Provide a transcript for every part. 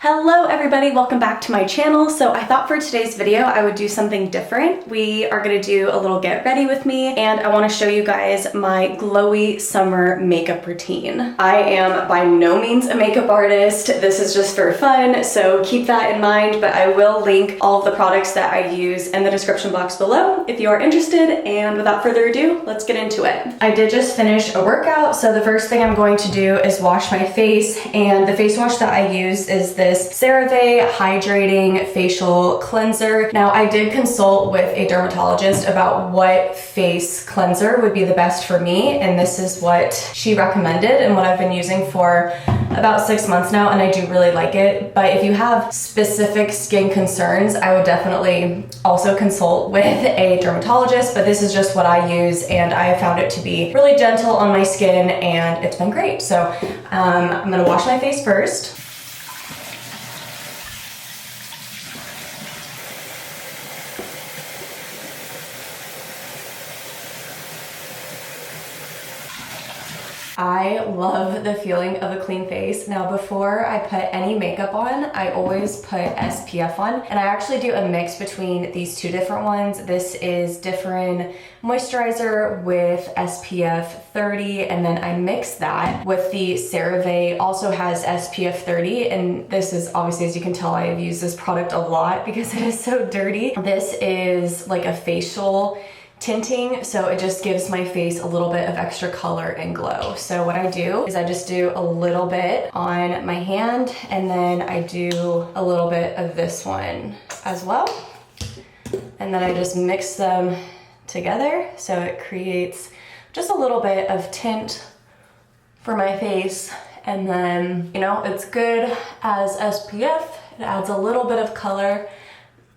Hello everybody, welcome back to my channel. So I thought for today's video I would do something different. We are going to do a little get ready with me and I want to show you guys my glowy summer makeup routine. I am by no means a makeup artist. This is just for fun, so keep that in mind, but I will link all of the products that I use in the description box below if you are interested. And without further ado, let's get into it. I did just finish a workout, so the first thing I'm going to do is wash my face, and the face wash that I use is this CeraVe Hydrating Facial Cleanser. Now, I did consult with a dermatologist about what face cleanser would be the best for me, and this is what she recommended and what I've been using for about 6 months now, and I do really like it. But if you have specific skin concerns, I would definitely also consult with a dermatologist, but this is just what I use, and I have found it to be really gentle on my skin, and it's been great. So I'm gonna wash my face first. I love the feeling of a clean face. Now, before I put any makeup on, I always put SPF on, and I actually do a mix between these two different ones. This is Differin moisturizer with SPF 30, and then I mix that with the CeraVe, also has SPF 30, and this is obviously, as you can tell, I have used this product a lot because it is so dirty. This is like a facial tinting, so it just gives my face a little bit of extra color and glow. So what I do is I just do a little bit on my hand, and then I do a little bit of this one as well, and then I just mix them together so it creates just a little bit of tint for my face. And then, you know, it's good as SPF, it adds a little bit of color.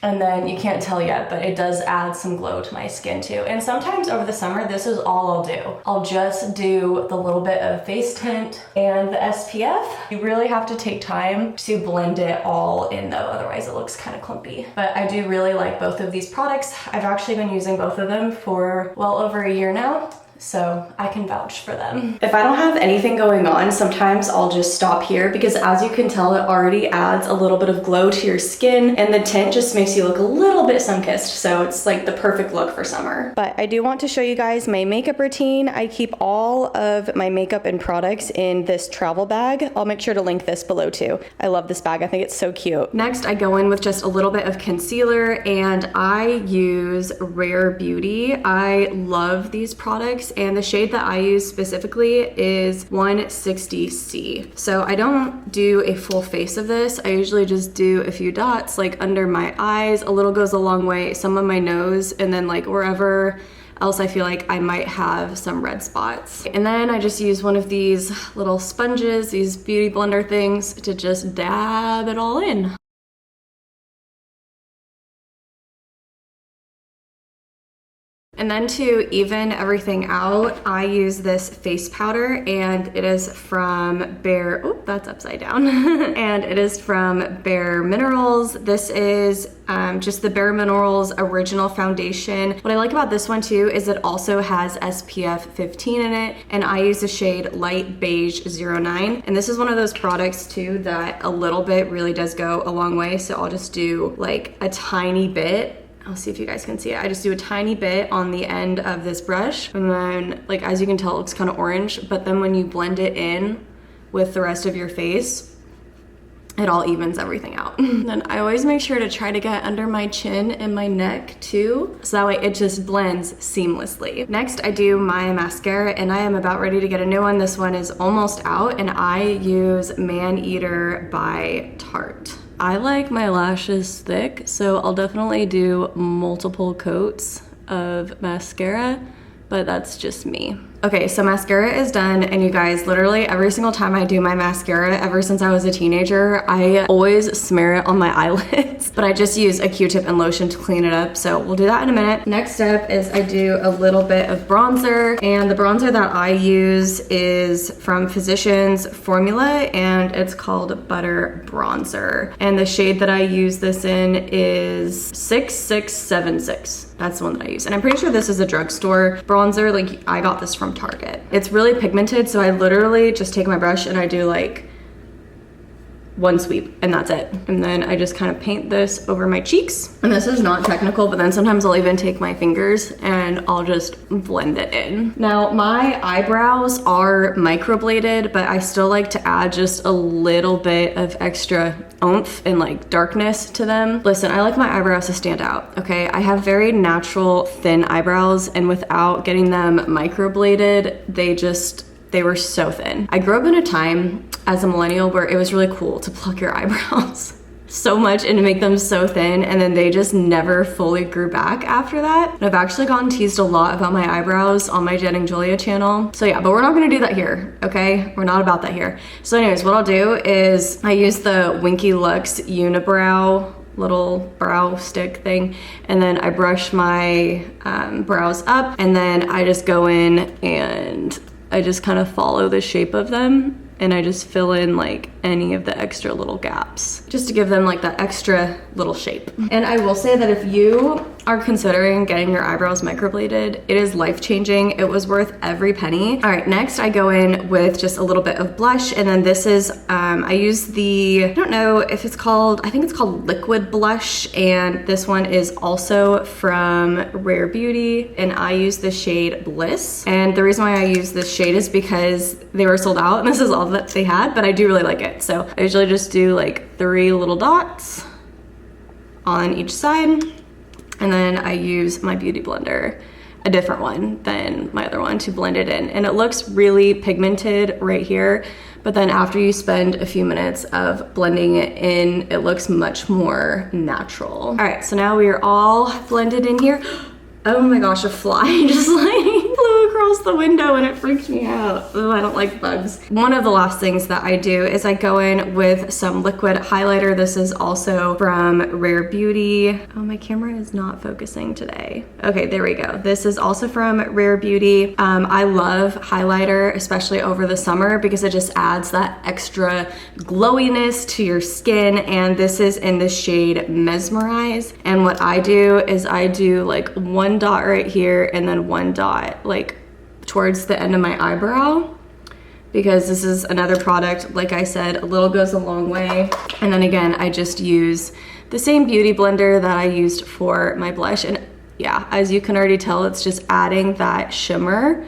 And then you can't tell yet, but it does add some glow to my skin too. And sometimes over the summer, this is all I'll do. I'll just do the little bit of face tint and the SPF. You really have to take time to blend it all in though, otherwise it looks kind of clumpy. But I do really like both of these products. I've actually been using both of them for well over a year now, so I can vouch for them. If I don't have anything going on, sometimes I'll just stop here because, as you can tell, it already adds a little bit of glow to your skin, and the tint just makes you look a little bit sun-kissed, so it's like the perfect look for summer. But I do want to show you guys my makeup routine. I keep all of my makeup and products in this travel bag. I'll make sure to link this below too. I love this bag. I think it's so cute. Next, I go in with just a little bit of concealer, and I use Rare Beauty. I love these products, and the shade that I use specifically is 160C. So I don't do a full face of this. I usually just do a few dots, like under my eyes. A little goes a long way, some on my nose, and then like wherever else I feel like I might have some red spots. And then I just use one of these little sponges, these beauty blender things, to just dab it all in. And then to even everything out, I use this face powder, and it is from Bare, oh, that's upside down. And it is from Bare Minerals. This is just the Bare Minerals Original Foundation. What I like about this one too is it also has SPF 15 in it, and I use the shade Light Beige 09. And this is one of those products too that a little bit really does go a long way. So I'll just do like a tiny bit. I'll see if you guys can see it. I just do a tiny bit on the end of this brush, and then, like, as you can tell, it looks kind of orange, but then when you blend it in with the rest of your face, it all evens everything out. Then I always make sure to try to get under my chin and my neck too, so that way it just blends seamlessly. Next, I do my mascara, and I am about ready to get a new one. This one is almost out, and I use Man Eater by Tarte. I like my lashes thick, so I'll definitely do multiple coats of mascara, but that's just me. Okay, so mascara is done, and you guys, literally every single time I do my mascara, ever since I was a teenager, I always smear it on my eyelids, but I just use a Q-tip and lotion to clean it up, so we'll do that in a minute. Next step is I do a little bit of bronzer, and the bronzer that I use is from Physicians Formula, and it's called Butter Bronzer, and the shade that I use this in is 6676. That's the one that I use. And I'm pretty sure this is a drugstore bronzer. Like, I got this from Target. It's really pigmented, so I literally just take my brush and I do like one sweep, and that's it. And then I just kind of paint this over my cheeks. And this is not technical, but then sometimes I'll even take my fingers and I'll just blend it in. Now, my eyebrows are microbladed, but I still like to add just a little bit of extra oomph and like darkness to them. Listen, I like my eyebrows to stand out, okay? I have very natural thin eyebrows, and without getting them microbladed, they were so thin. I grew up in a time as a millennial where it was really cool to pluck your eyebrows so much and to make them so thin, and then they just never fully grew back after that. And I've actually gotten teased a lot about my eyebrows on my Jen and Julia channel. So yeah, but we're not gonna do that here, okay? We're not about that here. So anyways, what I'll do is I use the Winky Lux Unibrow little brow stick thing, and then I brush my brows up, and then I just go in and I just kind of follow the shape of them, and I just fill in like any of the extra little gaps just to give them like that extra little shape. And I will say that if you are considering getting your eyebrows microbladed, it is life-changing. It was worth every penny. All right, next I go in with just a little bit of blush, and then this is, I use I don't know if it's called, I think it's called Liquid Blush, and this one is also from Rare Beauty, and I use the shade Bliss. And the reason why I use this shade is because they were sold out, and this is all that they had, but I do really like it. So I usually just do like 3 little dots on each side. And then I use my beauty blender, a different one than my other one, to blend it in. And it looks really pigmented right here, but then after you spend a few minutes of blending it in, it looks much more natural. All right, so now we are all blended in here. Oh my gosh, a fly just like flew across the window and it freaked me out. Oh, I don't like bugs. One of the last things that I do is I go in with some liquid highlighter. This is also from Rare Beauty. Oh, my camera is not focusing today. Okay, there we go. This is also from Rare Beauty. I love highlighter, especially over the summer, because it just adds that extra glowiness to your skin. And this is in the shade Mesmerize. And what I do is I do like one dot right here and then one dot like towards the end of my eyebrow, because this is another product, like I said, a little goes a long way. And then again, I just use the same beauty blender that I used for my blush. And yeah, as you can already tell, it's just adding that shimmer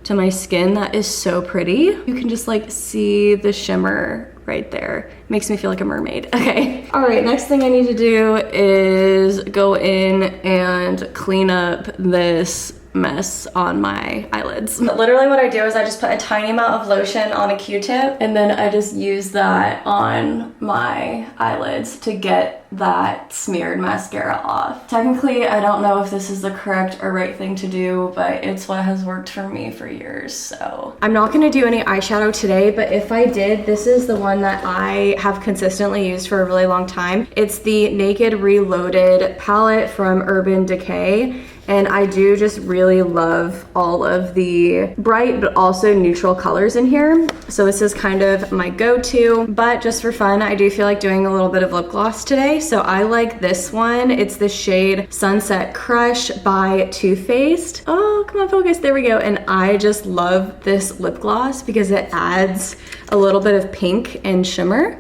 to my skin that is so pretty. You can just like see the shimmer right there. Makes me feel like a mermaid. Okay. All right, next thing I need to do is go in and clean up this mess on my eyelids. Literally what I do is I just put a tiny amount of lotion on a Q-tip, and then I just use that on my eyelids to get that smeared mascara off. Technically, I don't know if this is the correct or right thing to do, but it's what has worked for me for years, so. I'm not gonna do any eyeshadow today, but if I did, this is the one that I have consistently used for a really long time. It's the Naked Reloaded palette from Urban Decay. And I do just really love all of the bright but also neutral colors in here. So this is kind of my go-to, but just for fun, I do feel like doing a little bit of lip gloss today. So I like this one. It's the shade Sunset Crush by Too Faced. Oh, come on, focus, there we go. And I just love this lip gloss because it adds a little bit of pink and shimmer.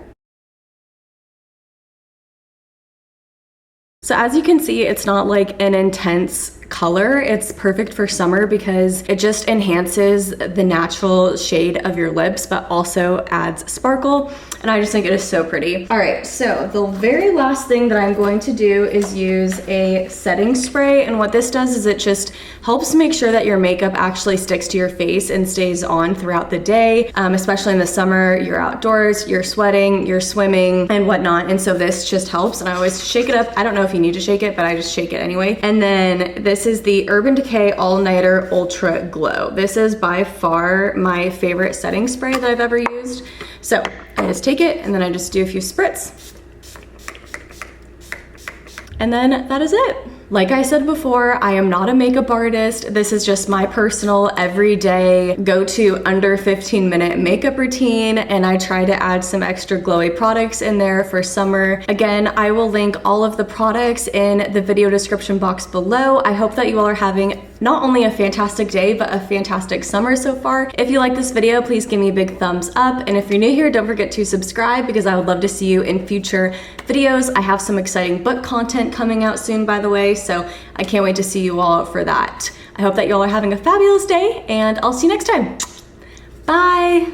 So as you can see, it's not like an intense color. It's perfect for summer because it just enhances the natural shade of your lips, but also adds sparkle. And I just think it is so pretty. All right, so the very last thing that I'm going to do is use a setting spray. And what this does is it just helps make sure that your makeup actually sticks to your face and stays on throughout the day, especially in the summer. You're outdoors, you're sweating, you're swimming and whatnot. And so this just helps. And I always shake it up. I don't know if you need to shake it, but I just shake it anyway. And then this is the Urban Decay All Nighter Ultra Glow. This is by far my favorite setting spray that I've ever used. So I just take it and then I just do a few spritz. And then that is it. Like I said before, I am not a makeup artist. This is just my personal everyday go-to under 15-minute makeup routine, and I try to add some extra glowy products in there for summer. Again, I will link all of the products in the video description box below. I hope that you all are having not only a fantastic day, but a fantastic summer so far. If you like this video, please give me a big thumbs up. And if you're new here, don't forget to subscribe because I would love to see you in future videos. I have some exciting book content coming out soon, by the way, so I can't wait to see you all for that. I hope that you all are having a fabulous day, and I'll see you next time. Bye.